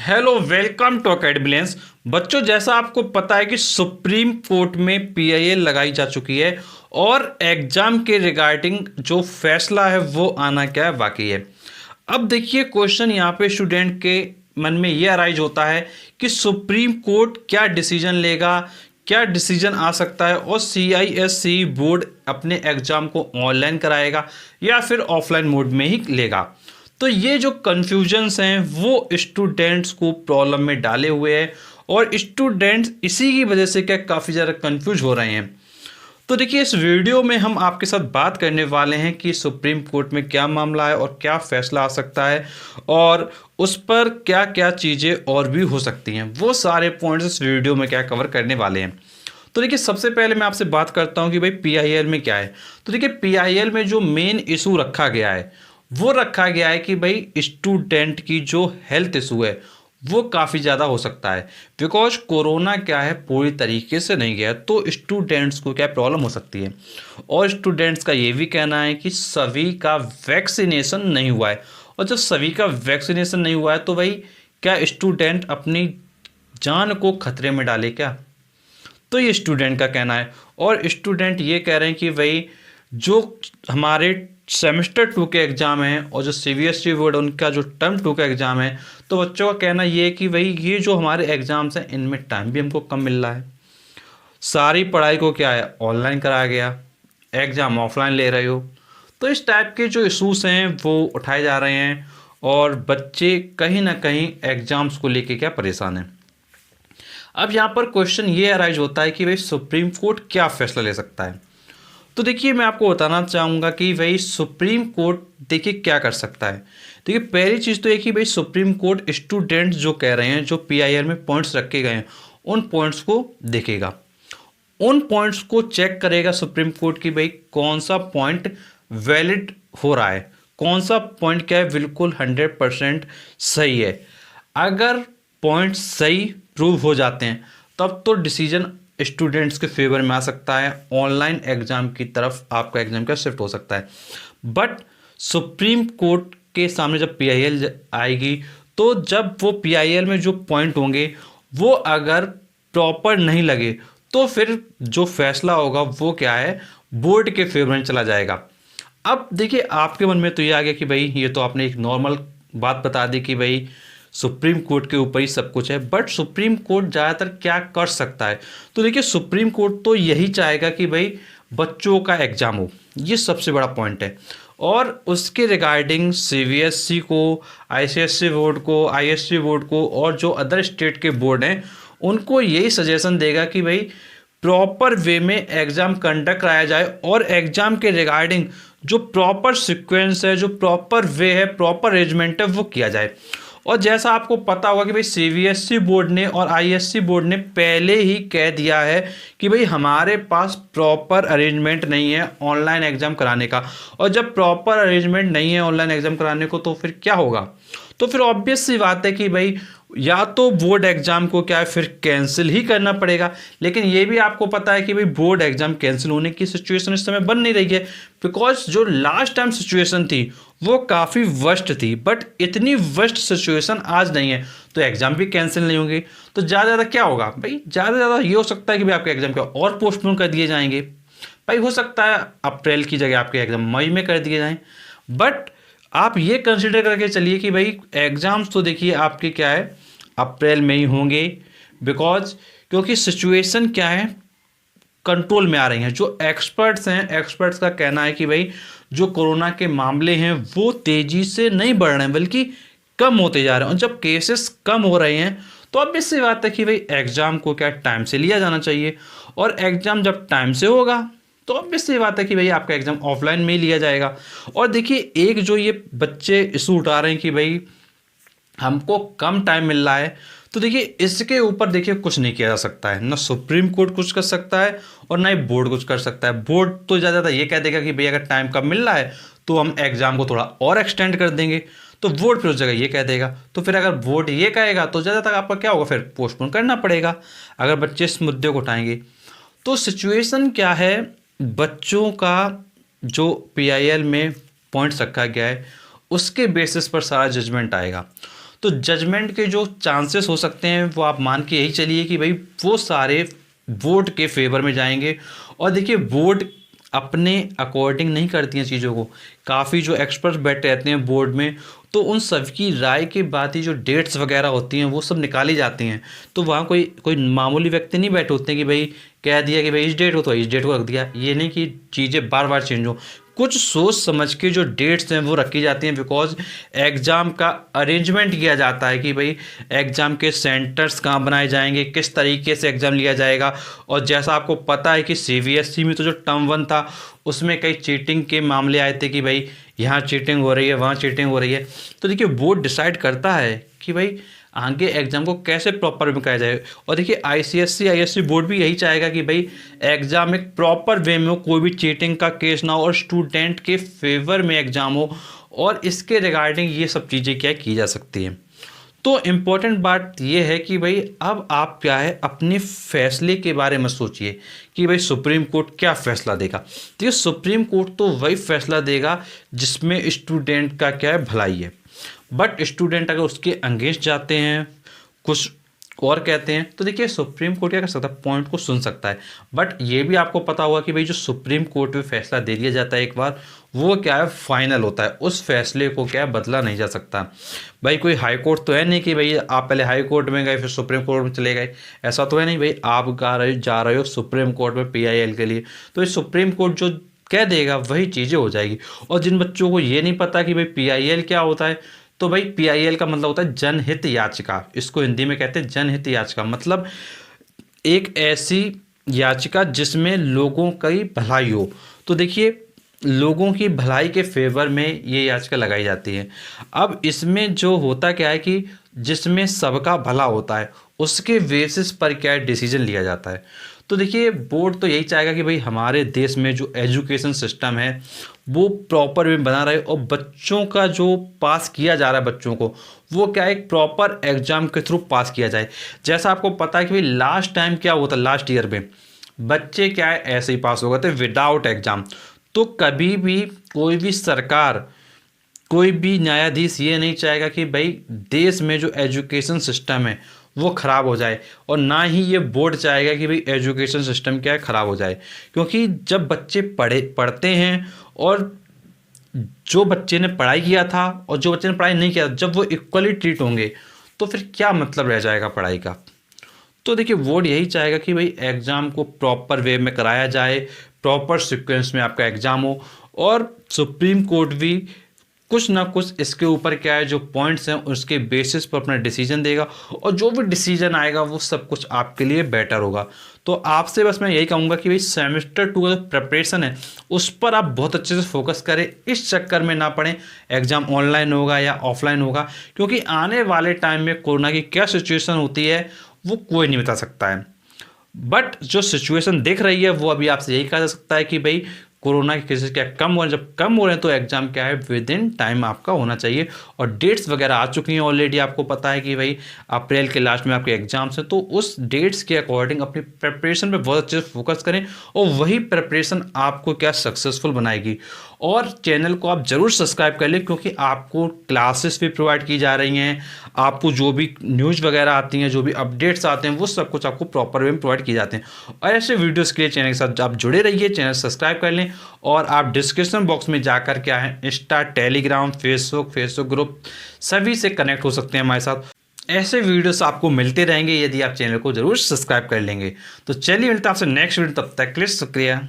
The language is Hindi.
Hello, welcome to अकेडमिलेंस। बच्चों, जैसा आपको पता है कि सुप्रीम कोर्ट में पीआईएल लगाई जा चुकी है और एग्जाम के रिगार्डिंग जो फैसला है वो आना क्या है बाकी है। अब देखिए, क्वेश्चन यहाँ पे स्टूडेंट के मन में ये अराइज होता है कि सुप्रीम कोर्ट क्या डिसीजन लेगा, क्या डिसीजन आ सकता है और सीआईएससी बोर्ड अपने एग्जाम को ऑनलाइन कराएगा या फिर ऑफलाइन मोड में ही लेगा। तो ये जो कन्फ्यूजन्स हैं वो स्टूडेंट्स को प्रॉब्लम में डाले हुए हैं और स्टूडेंट्स इसी की वजह से क्या काफ़ी ज़्यादा कंफ्यूज हो रहे हैं। तो देखिए, इस वीडियो में हम आपके साथ बात करने वाले हैं कि सुप्रीम कोर्ट में क्या मामला है और क्या फैसला आ सकता है और उस पर क्या क्या चीज़ें और भी हो सकती हैं, वो सारे पॉइंट्स इस वीडियो में क्या कवर करने वाले हैं। तो देखिए, सबसे पहले मैं आपसे बात करता हूं कि भाई पीआईएल में क्या है। तो देखिए, पीआईएल में जो मेन इशू रखा गया है वो रखा गया है कि भाई स्टूडेंट की जो हेल्थ इशू है वो काफ़ी ज़्यादा हो सकता है, बिकॉज कोरोना क्या है पूरी तरीके से नहीं गया, तो स्टूडेंट्स को क्या प्रॉब्लम हो सकती है। और स्टूडेंट्स का ये भी कहना है कि सभी का वैक्सीनेशन नहीं हुआ है, और जब सभी का वैक्सीनेशन नहीं हुआ है तो भाई क्या स्टूडेंट अपनी जान को खतरे में डाले क्या। तो ये स्टूडेंट का कहना है। और स्टूडेंट ये कह रहे हैं कि भाई जो हमारे सेमेस्टर 2 के एग्ज़ाम हैं और जो सीबीएसई बोर्ड उनका जो टर्म 2 का एग्ज़ाम है, तो बच्चों का कहना ये है कि भाई ये जो हमारे एग्ज़ाम्स हैं इनमें टाइम भी हमको कम मिल रहा है। सारी पढ़ाई को क्या है ऑनलाइन कराया गया, एग्ज़ाम ऑफलाइन ले रहे हो। तो इस टाइप के जो इशूज़ हैं वो उठाए जा रहे हैं और बच्चे कहीं ना कहीं एग्ज़ाम्स को लेके क्या परेशान हैं। अब यहाँ पर क्वेश्चन ये अराइज होता है कि भाई सुप्रीम कोर्ट क्या फैसला ले सकता है। तो देखिए, मैं आपको बताना चाहूँगा कि भाई सुप्रीम कोर्ट देखिए क्या कर सकता है। देखिए, पहली चीज़ तो ये कि भाई सुप्रीम कोर्ट स्टूडेंट्स जो कह रहे हैं, जो पीआईएल में पॉइंट्स रखे गए हैं उन पॉइंट्स को देखेगा, उन पॉइंट्स को चेक करेगा सुप्रीम कोर्ट की भाई कौन सा पॉइंट वैलिड हो रहा है, कौन सा पॉइंट क्या है बिल्कुल 100% सही है। अगर पॉइंट सही प्रूव हो जाते हैं तब तो डिसीजन स्टूडेंट्स के फेवर में आ सकता है, ऑनलाइन एग्जाम की तरफ आपका एग्जाम का शिफ्ट हो सकता है। बट सुप्रीम कोर्ट के सामने जब पीआईएल आएगी तो जब वो पीआईएल में जो पॉइंट होंगे वो अगर प्रॉपर नहीं लगे तो फिर जो फैसला होगा वो क्या है बोर्ड के फेवर में चला जाएगा। अब देखिए, आपके मन में तो ये आ गया कि भाई ये तो आपने एक नॉर्मल बात बता दी कि भाई सुप्रीम कोर्ट के ऊपर ही सब कुछ है, बट सुप्रीम कोर्ट ज़्यादातर क्या कर सकता है। तो देखिए, सुप्रीम कोर्ट तो यही चाहेगा कि भाई बच्चों का एग्ज़ाम हो, ये सबसे बड़ा पॉइंट है। और उसके रिगार्डिंग सीबीएसई को, आईसीएसई बोर्ड को, आईएससी बोर्ड को और जो अदर स्टेट के बोर्ड हैं उनको यही सजेशन देगा कि भाई प्रॉपर वे में एग्ज़ाम कंडक्ट कराया जाए और एग्ज़ाम के रिगार्डिंग जो प्रॉपर सीक्वेंस है, जो प्रॉपर वे है, प्रॉपर अरेंजमेंट है वो किया जाए। और जैसा आपको पता होगा कि भाई सीबीएसई बोर्ड ने और आईएससी बोर्ड ने पहले ही कह दिया है कि भाई हमारे पास प्रॉपर अरेंजमेंट नहीं है ऑनलाइन एग्ज़ाम कराने का। और जब प्रॉपर अरेंजमेंट नहीं है ऑनलाइन एग्ज़ाम कराने को तो फिर क्या होगा। तो फिर ऑब्वियस सी बात है कि भाई या तो बोर्ड एग्ज़ाम को क्या है फिर कैंसिल ही करना पड़ेगा। लेकिन ये भी आपको पता है कि भाई बोर्ड एग्ज़ाम कैंसिल होने की सिचुएशन इस समय बन नहीं रही है, बिकॉज जो लास्ट टाइम सिचुएशन थी वो काफ़ी वर्स्ट थी, बट इतनी वर्स्ट सिचुएशन आज नहीं है, तो एग्ज़ाम भी कैंसिल नहीं होंगे। तो ज़्यादा क्या होगा भाई, ज़्यादा ये हो सकता है कि भाई आपके एग्ज़ाम क्या और पोस्टपोन कर दिए जाएंगे। भाई हो सकता है अप्रैल की जगह आपके एग्ज़ाम मई में कर दिए जाएँ, बट आप ये कंसिडर करके चलिए कि भाई एग्ज़ाम्स तो देखिए आपके क्या है अप्रैल में ही होंगे, बिकॉज क्योंकि सिचुएशन क्या है कंट्रोल में आ रही हैं। जो एक्सपर्ट्स हैं, एक्सपर्ट्स का कहना है कि भाई जो कोरोना के मामले हैं वो तेज़ी से नहीं बढ़ रहे हैं बल्कि कम होते जा रहे हैं। और जब केसेस कम हो रहे हैं तो अब इससे बात है कि भाई एग्ज़ाम को क्या टाइम से लिया जाना चाहिए, और एग्ज़ाम जब टाइम से होगा तो अब इससे बात है कि भाई आपका एग्ज़ाम ऑफलाइन में ही लिया जाएगा। और देखिए, एक जो ये बच्चे इशू उठा रहे हैं कि भाई हमको कम टाइम मिल रहा है, तो देखिए इसके ऊपर देखिए कुछ नहीं किया जा सकता है, ना सुप्रीम कोर्ट कुछ कर सकता है और ना ही बोर्ड कुछ कर सकता है। बोर्ड तो ज़्यादा ये कह देगा कि भाई अगर टाइम कम मिल रहा है तो हम एग्ज़ाम को थोड़ा और एक्सटेंड कर देंगे, तो बोर्ड फिर उस जगह ये कह देगा। तो फिर अगर बोर्ड ये कहेगा तो ज़्यादातर आपका क्या होगा, फिर पोस्टपोन करना पड़ेगा अगर बच्चे इस मुद्दे को उठाएंगे। तो सिचुएशन क्या है, बच्चों का जो पीआईएल में पॉइंट्स रखा गया है उसके बेसिस पर सारा जजमेंट आएगा। तो तो जजमेंट के जो चांसेस हो सकते हैं वो आप मान के यही चलिए कि भाई वो सारे बोर्ड के फेवर में जाएंगे। और देखिए बोर्ड अपने अकॉर्डिंग नहीं करती हैं चीज़ों को, काफ़ी जो एक्सपर्ट्स बैठे रहते हैं बोर्ड में, तो उन सबकी राय के बाद ही जो डेट्स वगैरह होती हैं वो सब निकाली जाती हैं। तो वहाँ कोई कोई मामूली व्यक्ति नहीं बैठे होते हैं कि भाई कह दिया कि भाई इस डेट को तो इस डेट को रख दिया, ये नहीं कि चीज़ें बार बार चेंज हो। कुछ सोच समझ के जो डेट्स हैं वो रखी जाती हैं, बिकॉज एग्ज़ाम का अरेंजमेंट किया जाता है कि भाई एग्ज़ाम के सेंटर्स कहाँ बनाए जाएंगे, किस तरीके से एग्ज़ाम लिया जाएगा। और जैसा आपको पता है कि सीबीएसई में तो जो टर्म 1 था उसमें कई चीटिंग के मामले आए थे कि भाई यहाँ चीटिंग हो रही है, वहाँ चीटिंग हो रही है। तो देखिए बोर्ड डिसाइड करता है कि भाई आगे एग्जाम को कैसे प्रॉपर में कराया जाए। और देखिए आईसीएसई आईएससी बोर्ड भी यही चाहेगा कि भाई एग्जाम एक प्रॉपर वे में हो, कोई भी चीटिंग का केस ना हो और स्टूडेंट के फेवर में एग्जाम हो। और इसके रिगार्डिंग ये सब चीज़ें क्या की जा सकती हैं। तो इम्पोर्टेंट बात यह है कि भाई अब आप क्या है अपने फैसले के बारे में सोचिए कि भाई सुप्रीम कोर्ट क्या फ़ैसला देगा। तो ये सुप्रीम कोर्ट तो वही फैसला देगा जिसमें स्टूडेंट का क्या है भलाई है। बट स्टूडेंट अगर उसके अगेंस्ट जाते हैं, कुछ और कहते हैं, तो देखिए सुप्रीम कोर्ट क्या कर सकता है, पॉइंट को सुन सकता है। बट ये भी आपको पता होगा कि भाई जो सुप्रीम कोर्ट में फैसला दे दिया जाता है एक बार, वो क्या है फाइनल होता है, उस फैसले को क्या है बदला नहीं जा सकता। भाई कोई हाई कोर्ट तो है नहीं कि भाई आप पहले हाई कोर्ट में गए फिर सुप्रीम कोर्ट में चले गए, ऐसा तो है नहीं। भाई आप जा रहे हो सुप्रीम कोर्ट में पीआईएल के लिए, तो ये सुप्रीम कोर्ट जो कह देगा वही चीज़ें हो जाएगी। और जिन बच्चों को ये नहीं पता कि भाई पीआईएल क्या होता है, तो भाई पीआईएल का मतलब होता है जनहित याचिका, इसको हिंदी में कहते हैं जनहित याचिका। मतलब एक ऐसी याचिका जिसमें लोगों की भलाई हो। तो देखिए लोगों की भलाई के फेवर में ये याचिका लगाई जाती है। अब इसमें जो होता क्या है कि जिसमें सबका भला होता है उसके बेसिस पर क्या डिसीजन लिया जाता है। तो देखिए बोर्ड तो यही चाहेगा कि भाई हमारे देश में जो एजुकेशन सिस्टम है वो प्रॉपर वे बना रहे और बच्चों का जो पास किया जा रहा है बच्चों को वो क्या एक प्रॉपर एग्जाम के थ्रू पास किया जाए। जैसा आपको पता है कि भाई लास्ट टाइम क्या हुआ था, लास्ट ईयर में बच्चे क्या है ऐसे ही पास हो गए थे विदाउट एग्ज़ाम। तो कभी भी कोई भी सरकार, कोई भी न्यायाधीश ये नहीं चाहेगा कि भाई देश में जो एजुकेशन सिस्टम है वो ख़राब हो जाए, और ना ही ये बोर्ड चाहेगा कि भाई एजुकेशन सिस्टम क्या है ख़राब हो जाए। क्योंकि जब बच्चे पढ़ते हैं और जो बच्चे ने पढ़ाई किया था और जो बच्चे ने पढ़ाई नहीं किया, जब वो इक्वली ट्रीट होंगे तो फिर क्या मतलब रह जाएगा पढ़ाई का। तो देखिए बोर्ड यही चाहेगा कि भाई एग्ज़ाम को प्रॉपर वे में कराया जाए, प्रॉपर सीक्वेंस में आपका एग्ज़ाम हो। और सुप्रीम कोर्ट भी कुछ ना कुछ इसके ऊपर क्या है जो पॉइंट्स हैं उसके बेसिस पर अपना डिसीजन देगा, और जो भी डिसीजन आएगा वो सब कुछ आपके लिए बेटर होगा। तो आपसे बस मैं यही कहूँगा कि भाई सेमेस्टर 2 का जो प्रिपरेशन है उस पर आप बहुत अच्छे से फोकस करें, इस चक्कर में ना पड़ें एग्ज़ाम ऑनलाइन होगा या ऑफलाइन होगा। क्योंकि आने वाले टाइम में कोरोना की क्या सिचुएशन होती है वो कोई नहीं बता सकता है। बट जो सिचुएशन दिख रही है वो अभी आपसे यही कहा जा सकता है कि भाई कोरोना के केसेस क्या कम हो रहे हैं, जब कम हो रहे हैं तो एग्जाम क्या है विद इन टाइम आपका होना चाहिए। और डेट्स वगैरह आ चुकी हैं ऑलरेडी, आपको पता है कि भाई अप्रैल के लास्ट में आपके एग्जाम्स हैं। तो उस डेट्स के अकॉर्डिंग अपनी प्रिपरेशन पे बहुत अच्छे से फोकस करें और वही प्रिपरेशन आपको क्या सक्सेसफुल बनाएगी। और चैनल को आप ज़रूर सब्सक्राइब कर लें क्योंकि आपको क्लासेस भी प्रोवाइड की जा रही हैं, आपको जो भी न्यूज़ वगैरह आती हैं, जो भी अपडेट्स आते हैं वो सब कुछ आपको प्रॉपर वे में प्रोवाइड किए जाते हैं। और ऐसे वीडियोस के लिए चैनल के साथ आप जुड़े रहिए, चैनल सब्सक्राइब कर लें। और आप डिस्क्रिप्शन बॉक्स में जाकर क्या है इंस्टा, टेलीग्राम, फेसबुक ग्रुप सभी से कनेक्ट हो सकते हैं हमारे साथ। ऐसे वीडियोस आपको मिलते रहेंगे यदि आप चैनल को जरूर सब्सक्राइब कर लेंगे। तो चलिए मिलते हैं आपसे नेक्स्ट वीडियो, तब तक के लिए शुक्रिया।